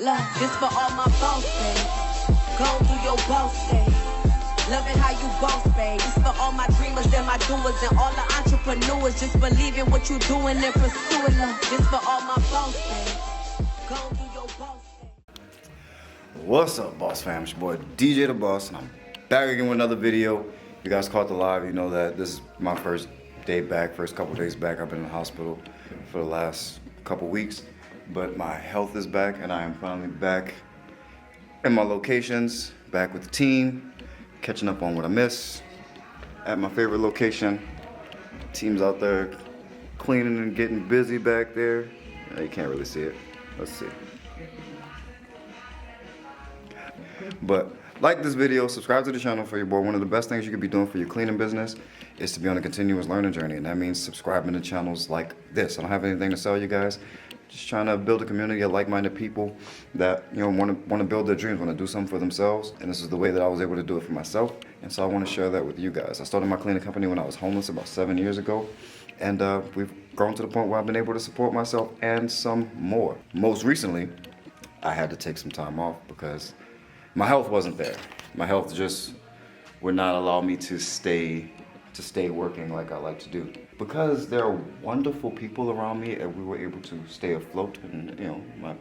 Love, this for all my boss days. Go through your boss days. Loving how you boss, babe. This for all my dreamers and my doers and all the entrepreneurs. Just believe in what you're doing and pursuing love. This for all my boss days. Go through your boss days. What's up, boss fam? It's your boy DJ the Boss, and I'm back again with another video. If you guys caught the live, you know that this is my first couple days back. I've been in the hospital for the last couple weeks, but my health is back, and I am finally back in my locations, back with the team, catching up on what I missed at my favorite location. Team's out there cleaning and getting busy back there. You can't really see it. Let's see. But like this video, subscribe to the channel for your boy. One of the best things you could be doing for your cleaning business is to be on a continuous learning journey, and that means subscribing to channels like this. I don't have anything to sell you guys. Just trying to build a community of like-minded people that want to build their dreams, want to do something for themselves, and this is the way that I was able to do it for myself, and so I want to share that with you guys. I started my cleaning company when I was homeless about 7 years ago, and we've grown to the point where I've been able to support myself and some more. Most recently, I had to take some time off because my health wasn't there. My health just would not allow me to stay working like I like to do. Because there are wonderful people around me, and we were able to stay afloat, and my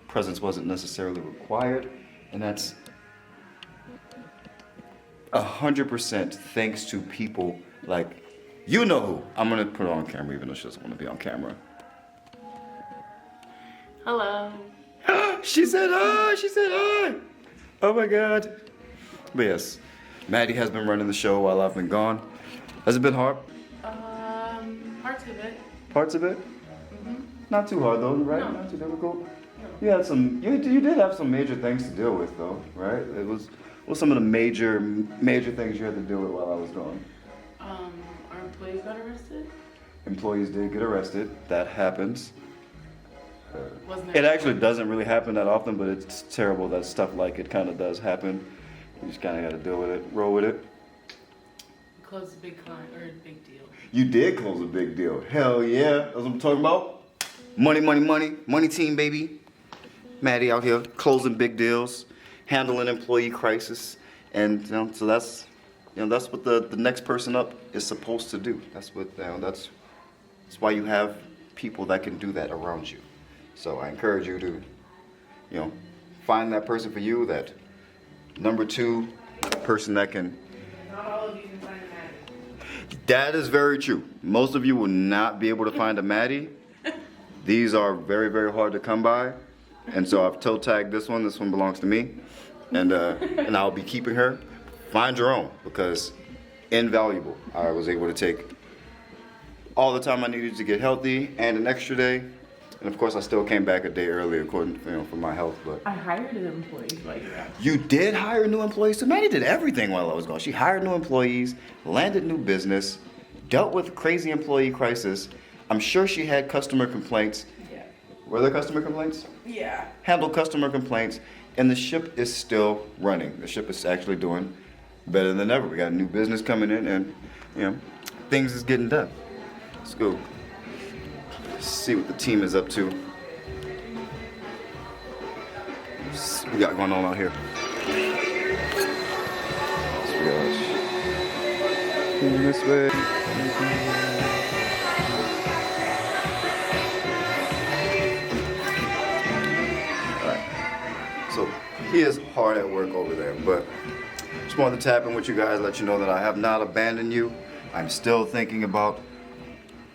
presence wasn't necessarily required, and that's 100% thanks to people like you know who. I'm gonna put her on camera even though she doesn't want to be on camera. Hello. She said hi. She said hi. Oh my God. But yes, Maddie has been running the show while I've been gone. Has it been hard? Parts of it. Parts of it? Mm-hmm. Not too hard though, right? No. Not too difficult. No. You had some. You did have some major things to deal with though, right? What was some of the major things you had to deal with while I was gone? Our employees got arrested. Employees did get arrested. That happens. Wasn't It actually doesn't really happen that often, but it's terrible that stuff like it kind of does happen. You just kind of got to deal with it, roll with it. Closed a big client or a big deal. You did close a big deal. Hell yeah. That's what I'm talking about. Money, money, money. Money team, baby. Maddie out here closing big deals, handling employee crisis. And so that's what the next person up is supposed to do. That's that's why you have people that can do that around you. So I encourage you to, find that person for you, that number two person that can. Not all of you can find a Maddie. That is very true. Most of you will not be able to find a Maddie. These are very, very hard to come by. And so I've toe tagged this one. This one belongs to me. And I'll be keeping her. Find your own, because invaluable. I was able to take all the time I needed to get healthy and an extra day. And of course, I still came back a day early, according to, for my health. But I hired an employee like that. You did hire new employees? So Maddie did everything while I was gone. She hired new employees, landed new business, dealt with crazy employee crisis. I'm sure she had customer complaints. Yeah. Were there customer complaints? Yeah. Handled customer complaints, and the ship is still running. The ship is actually doing better than ever. We got new business coming in, and things is getting done. Let's go. See what the team is up to. What we got going on out here? This way. Alright. So he is hard at work over there, but just wanted to tap in with you guys, let you know that I have not abandoned you. I'm still thinking about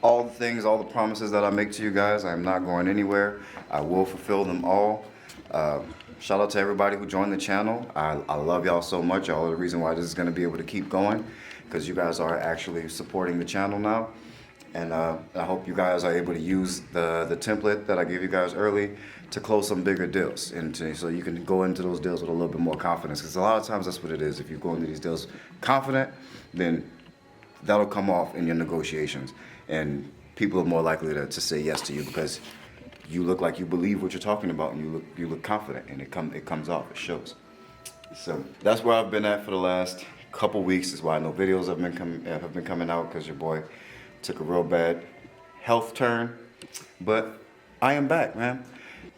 all the things, all the promises that I make to you guys. I'm not going anywhere. I will fulfill them all. Shout out to everybody who joined the channel. I love y'all so much. Y'all are the reason why this is going to be able to keep going, because you guys are actually supporting the channel now. And I hope you guys are able to use the template that I gave you guys early to close some bigger deals, and so you can go into those deals with a little bit more confidence. Because a lot of times that's what it is. If you go into these deals confident, then that'll come off in your negotiations. And people are more likely to say yes to you because you look like you believe what you're talking about, and you look confident, and it comes off, it shows. So that's where I've been at for the last couple weeks. Is why no videos have been coming out, because your boy took a real bad health turn. But I am back, man.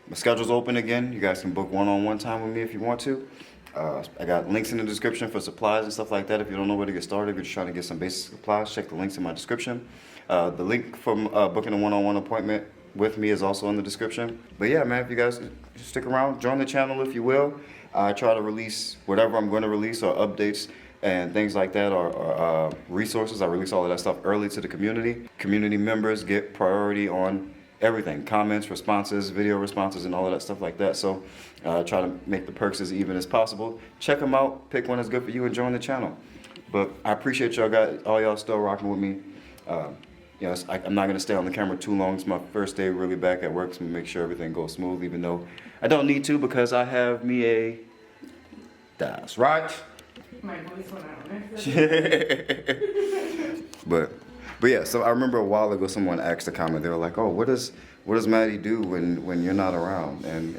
my schedule's open again. You guys can book one-on-one time with me if you want to. I got links in the description for supplies and stuff like that. If you don't know where to get started, if you're just trying to get some basic supplies, check the links in my description. The link from booking a one-on-one appointment with me is also in the description. But yeah, man, if you guys stick around, join the channel if you will. I try to release whatever I'm going to release, or updates and things like that, or resources. I release all of that stuff early to the community. Community members get priority on everything: comments, responses, video responses, and all of that stuff like that. So try to make the perks as even as possible. Check them out, pick one that's good for you, and join the channel. But I appreciate y'all guys, all y'all still rocking with me. I'm not gonna stay on the camera too long. It's my first day really back at work, so I'm gonna make sure everything goes smooth, even though I don't need to, because I have me a... That's right. My voice went out. But yeah, so I remember a while ago someone asked a comment. They were like, "Oh, what does Maddie do when you're not around?" And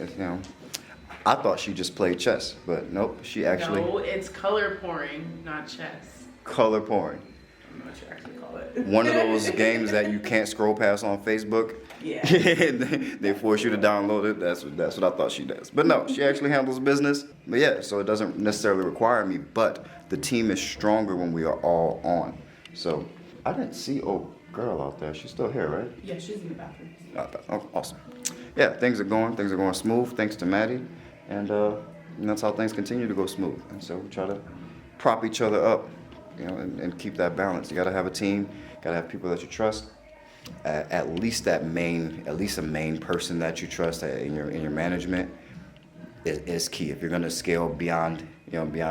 I thought she just played chess, but nope, she actually... No, it's color pouring, not chess. Color pouring. I'm not sure I actually call it. One of those games that you can't scroll past on Facebook. Yeah. They force you to download it. That's what I thought she does. But no, she actually handles business. But yeah, so it doesn't necessarily require me, but the team is stronger when we are all on. So I didn't see old girl out there. She's still here, right? Yeah, she's in the bathroom. Oh, awesome. Yeah, things are going smooth thanks to Maddie. And that's how things continue to go smooth. And so we try to prop each other up, and keep that balance. You gotta have a team, gotta have people that you trust. At least a main person that you trust in your management is key. If you're gonna scale beyond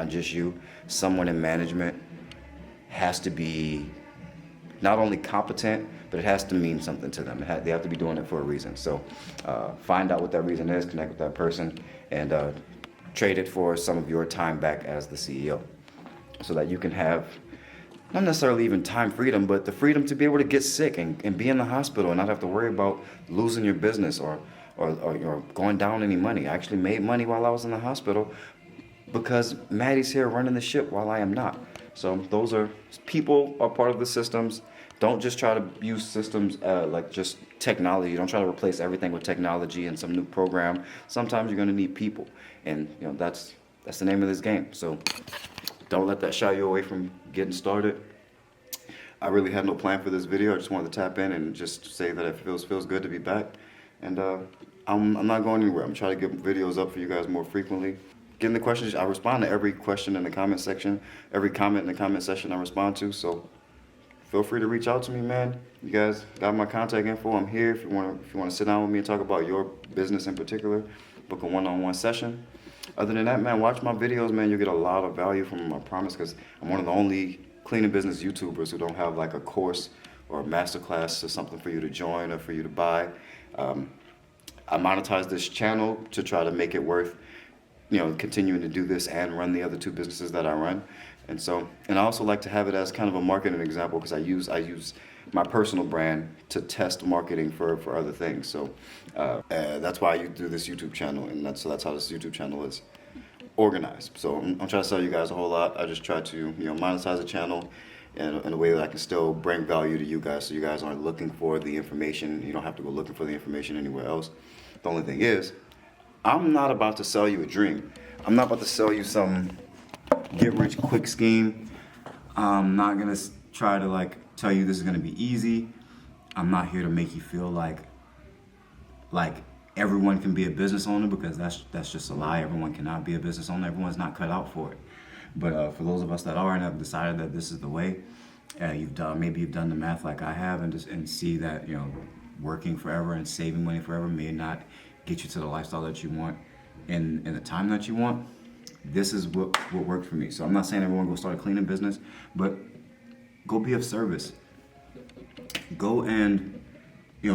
just you, someone in management has to be not only competent, but it has to mean something to them. They have to be doing it for a reason. So find out what that reason is, connect with that person, and trade it for some of your time back as the CEO, so that you can have not necessarily even time freedom, but the freedom to be able to get sick and be in the hospital and not have to worry about losing your business or going down any money. I actually made money while I was in the hospital because Maddie's here running the ship while I am not. So those are people are part of the systems. Don't just try to use systems like just technology. Don't try to replace everything with technology and some new program. Sometimes you're going to need people, and that's the name of this game. So don't let that shy you away from getting started. I really had no plan for this video. I just wanted to tap in and just say that it feels good to be back. And I'm not going anywhere. I'm trying to get videos up for you guys more frequently. Getting the questions, I respond to every question in the comment section. Every comment in the comment section I respond to. So feel free to reach out to me, man. You guys got my contact info. I'm here if you want to sit down with me and talk about your business in particular. Book a one-on-one session. Other than that, man, watch my videos, man. You'll get a lot of value from them, I promise, because I'm one of the only cleaning business YouTubers who don't have like a course or a masterclass or something for you to join or for you to buy. I monetize this channel to try to make it worth, continuing to do this and run the other two businesses that I run. And I also like to have it as kind of a marketing example, because I use my personal brand to test marketing for other things. So that's why I do this YouTube channel, and that's how this YouTube channel is organized. So I'm trying to sell you guys a whole lot. I just try to monetize the channel in a way that I can still bring value to you guys, so you guys aren't looking for the information. You don't have to go looking for the information anywhere else. The only thing is, I'm not about to sell you a dream. I'm not about to sell you some get-rich-quick scheme. I'm not gonna try to tell you this is gonna be easy. I'm not here to make you feel like everyone can be a business owner, because that's just a lie. Everyone cannot be a business owner. Everyone's not cut out for it. But for those of us that are and have decided that this is the way, maybe you've done the math like I have, and see that working forever and saving money forever may not get you to the lifestyle that you want in the time that you want. This is what worked for me. So I'm not saying everyone go start a cleaning business, but go be of service. Go and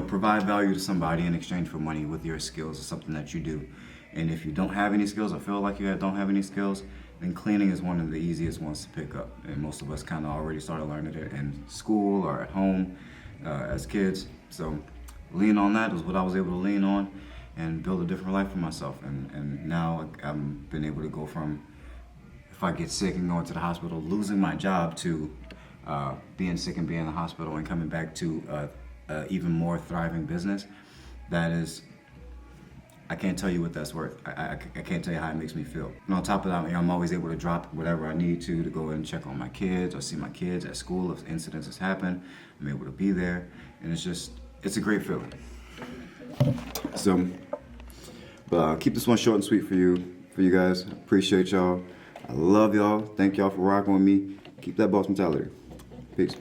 provide value to somebody in exchange for money with your skills or something that you do. And if you don't have any skills, or feel like you don't have any skills, then cleaning is one of the easiest ones to pick up. And most of us kind of already started learning it in school or at home as kids. So lean on that is what I was able to lean on and build a different life for myself. And now I've been able to go from, if I get sick and going to the hospital, losing my job, to being sick and being in the hospital and coming back to even more thriving business that is I can't tell you what that's worth. I can't tell you how it makes me feel. And on top of that, I'm always able to drop whatever I need to go and check on my kids or see my kids at school if incidents has happened. I'm able to be there, and it's a great feeling. So, but keep this one short and sweet for you guys. Appreciate y'all. I love y'all. Thank y'all for rocking with me. Keep that boss mentality. Peace.